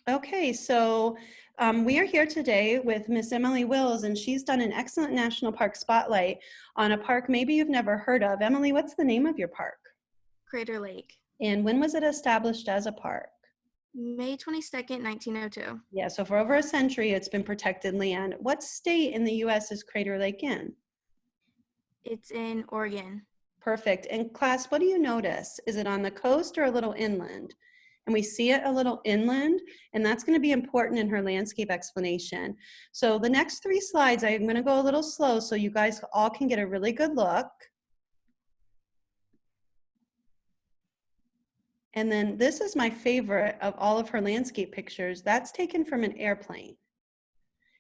Okay, so we are here today with Miss Emily Wills, and she's done an excellent National Park Spotlight on a park maybe you've never heard of. Emily, what's the name of your park? Crater Lake. And when was it established as a park? May 22nd, 1902. Yeah, so for over a century, it's been protected land. What state in the U.S. is Crater Lake in? It's in Oregon. Perfect. And class, what do you notice? Is it on the coast or a little inland? And we see it a little inland, and that's going to be important in her landscape explanation. So the next 3 slides, I'm going to go a little slow so you guys all can get a really good look. And then this is my favorite of all of her landscape pictures. That's taken from an airplane.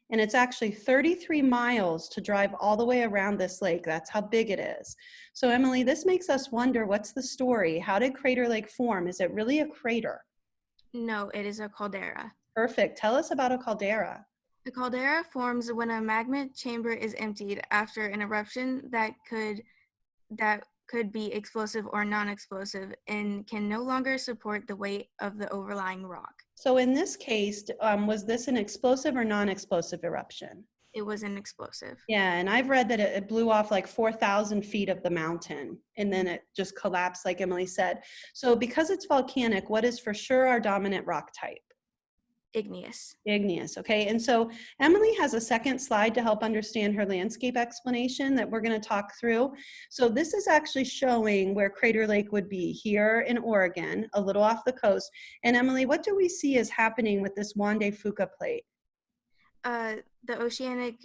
And it's actually 33 miles to drive all the way around this lake. That's how big it is. So Emily, this makes us wonder, what's the story? How did Crater Lake form? Is it really a crater? No, it is a caldera. Perfect. Tell us about a caldera. A caldera forms when a magma chamber is emptied after an eruption that could be explosive or non-explosive and can no longer support the weight of the overlying rock. So in this case, was this an explosive or non-explosive eruption? It was an explosive. Yeah, and I've read that it blew off like 4,000 feet of the mountain, and then it just collapsed, like Emily said. So because it's volcanic, what is for sure our dominant rock type? Igneous. Igneous, okay. And so Emily has a second slide to help understand her landscape explanation that we're going to talk through. So this is actually showing where Crater Lake would be here in Oregon, a little off the coast. And Emily, what do we see is happening with this Juan de Fuca plate? The oceanic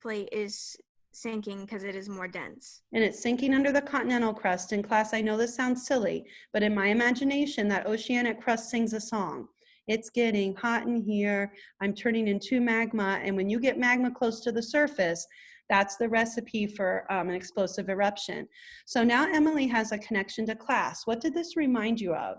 plate is sinking because it is more dense. And it's sinking under the continental crust. In class, I know this sounds silly, but in my imagination, that oceanic crust sings a song. It's getting hot in here, I'm turning into magma, and when you get magma close to the surface, that's the recipe for an explosive eruption. So now Emily has a connection to class. What did this remind you of?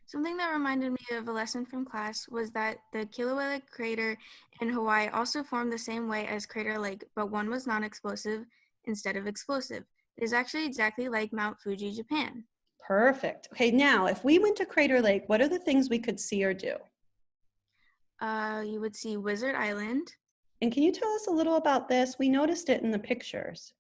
Something that reminded me of a lesson from class was that the Kilauea crater in Hawaii also formed the same way as Crater Lake, but one was non-explosive instead of explosive. It is actually exactly like Mount Fuji, Japan. Perfect. Okay, now if we went to Crater Lake, what are the things we could see or do? You would see Wizard Island. And can you tell us a little about this? We noticed it in the pictures.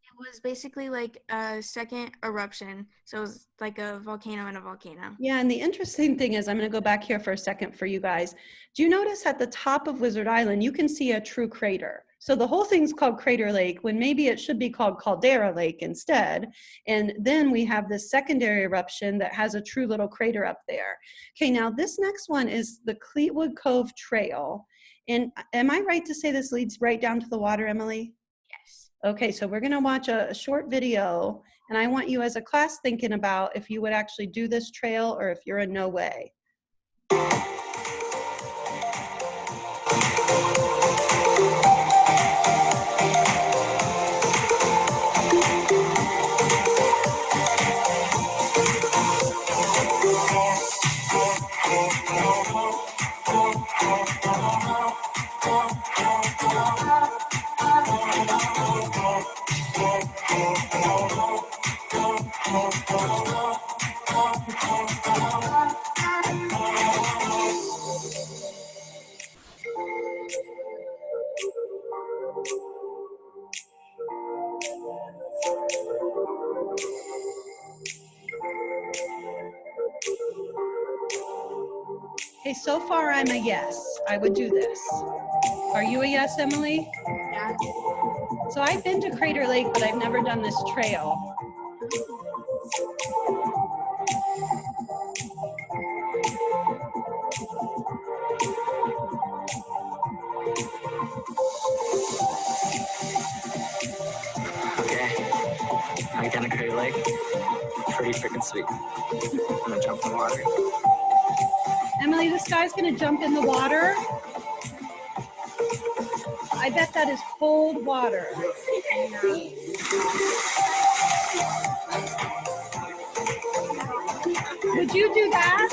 It was basically like a second eruption. So it was like a volcano in a volcano. Yeah, and the interesting thing is, I'm going to go back here for a second for you guys. Do you notice at the top of Wizard Island, you can see a true crater? So the whole thing's called Crater Lake when maybe it should be called Caldera Lake instead. And then we have this secondary eruption that has a true little crater up there. Okay, now this next one is the Cleetwood Cove Trail. And am I right to say this leads right down to the water, Emily? Yes. Okay, so we're going to watch a short video, and I want you as a class thinking about if you would actually do this trail or if you're in no way. Okay, so far I'm a yes. I would do this. Are you a yes, Emily? Yeah. So I've been to Crater Lake, but I've never done this trail. Okay, I'm gonna Crater Lake. Pretty freaking sweet. I'm gonna jump in the water. Emily, this guy's gonna jump in the water. I bet that is cold water. Would you do that?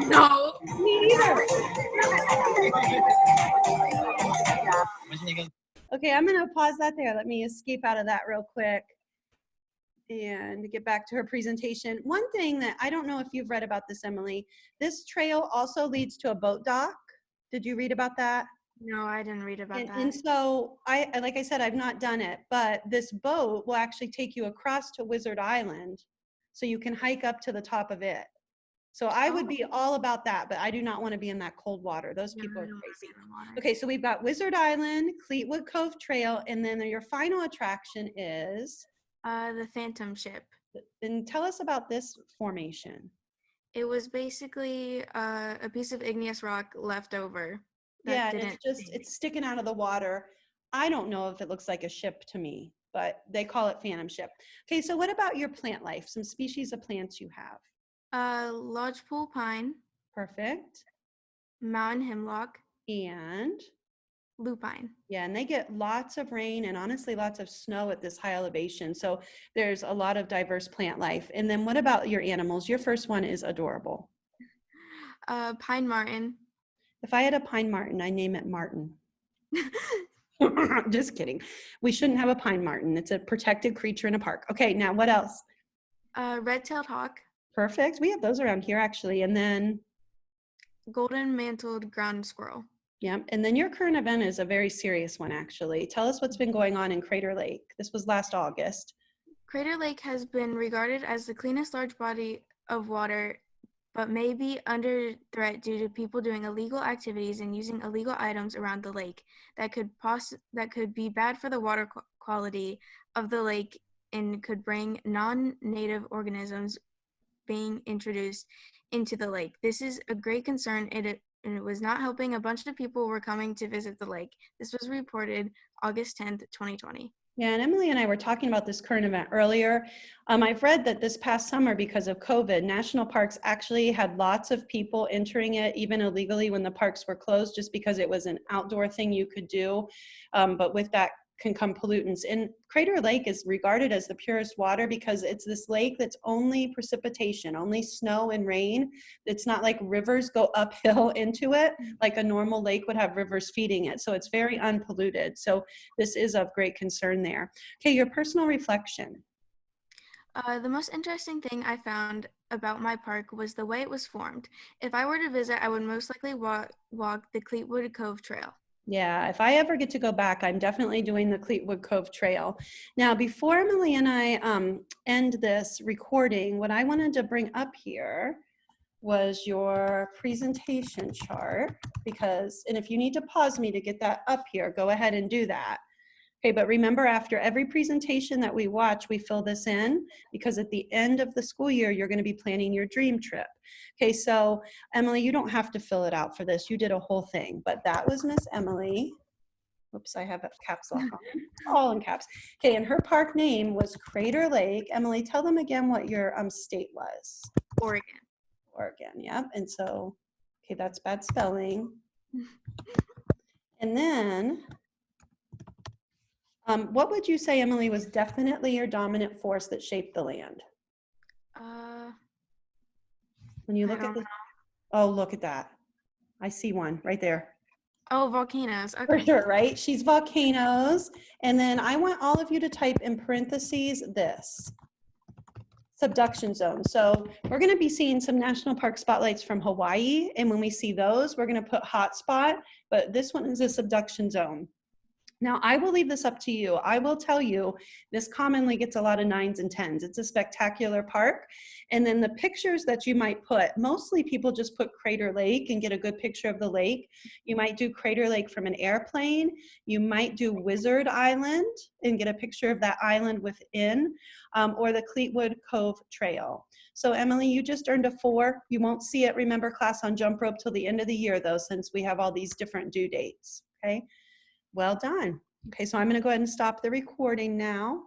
No. Me either. Okay, I'm gonna pause that there. Let me escape out of that real quick. and get back to her presentation. One thing that I don't know if you've read about this, Emily, this trail also leads to a boat dock. Did you read about that? No, I didn't read about And that. so like I said, I've not done it, but this boat will actually take you across to Wizard Island so you can hike up to the top of it. So I would Oh. be all about that, but I do not want to be in that cold water. Those No, people I are don't wanna be crazy. in the water. Okay, so we've got Wizard Island, Fleetwood Cove Trail, and then your final attraction is, The Phantom Ship. and tell us about this formation. It was basically a piece of igneous rock left over that Yeah, and didn't sink. it's sticking out of the water. I don't know if it looks like a ship to me, but they call it Phantom Ship. Okay, so what about your plant life? Some species of plants you have. Lodgepole pine, Perfect. mountain hemlock, And lupine. yeah, and they get lots of rain and honestly lots of snow at this high elevation. So there's a lot of diverse plant life. And then what about your animals? Your first one is adorable. Pine martin. If I had a pine marten, I name it Martin. Just kidding. We shouldn't have a pine marten. It's a protected creature in a park. Okay, now what else? Red-tailed hawk, Perfect. We have those around here actually. And then, golden mantled ground squirrel. yeah, and then your current event is a very serious one actually. Tell us what's been going on in Crater Lake. This was last August. Crater Lake has been regarded as the cleanest large body of water, but may be under threat due to people doing illegal activities and using illegal items around the lake that could be bad for the water quality of the lake and could bring non-native organisms being introduced into the lake. This is a great concern, and it was not helping. A bunch of people were coming to visit the lake. This was reported August 10th, 2020. Yeah, and Emily and I were talking about this current event earlier. I've read that this past summer, because of COVID, national parks actually had lots of people entering it, even illegally when the parks were closed, just because it was an outdoor thing you could do. But with that can come pollutants. And Crater Lake is regarded as the purest water because it's this lake that's only precipitation, only snow and rain. It's not like rivers go uphill into it, like a normal lake would have rivers feeding it. So it's very unpolluted. So this is of great concern there. Okay, your personal reflection. The most interesting thing I found about my park was the way it was formed. If I were to visit, I would most likely walk the Fleetwood Cove Trail. Yeah, if I ever get to go back, I'm definitely doing the Fleetwood Cove Trail. Now, before Emily and I end this recording, what I wanted to bring up here was your presentation chart, because, and if you need to pause me to get that up here, go ahead and do that. Okay, but remember, after every presentation that we watch, we fill this in, because at the end of the school year, you're going to be planning your dream trip. Okay, so Emily, you don't have to fill it out for this. You did a whole thing, but that was Miss Emily. Oops, I have a caps lock on, all in caps. Okay, and her park name was Crater Lake. Emily, tell them again what your state was. Oregon. Oregon, yep. And so, okay, that's bad spelling. And then, what would you say, Emily, was definitely your dominant force that shaped the land? When you look at the, oh, look at that. I see one right there. Oh, volcanoes. For Okay. sure, right? She's volcanoes. And then I want all of you to type in parentheses this. Subduction zone. So we're going to be seeing some national park spotlights from Hawaii. And when we see those, we're going to put hotspot, but this one is a subduction zone. Now, I will leave this up to you. I will tell you, this commonly gets a lot of 9s and 10s. It's a spectacular park. And then the pictures that you might put, mostly people just put Crater Lake and get a good picture of the lake. You might do Crater Lake from an airplane. You might do Wizard Island and get a picture of that island within, or the Fleetwood Cove Trail. So Emily, you just earned a 4. You won't see it, remember, class, on jump rope till the end of the year though, since we have all these different due dates, okay? Well done. Okay, so I'm going to go ahead and stop the recording now.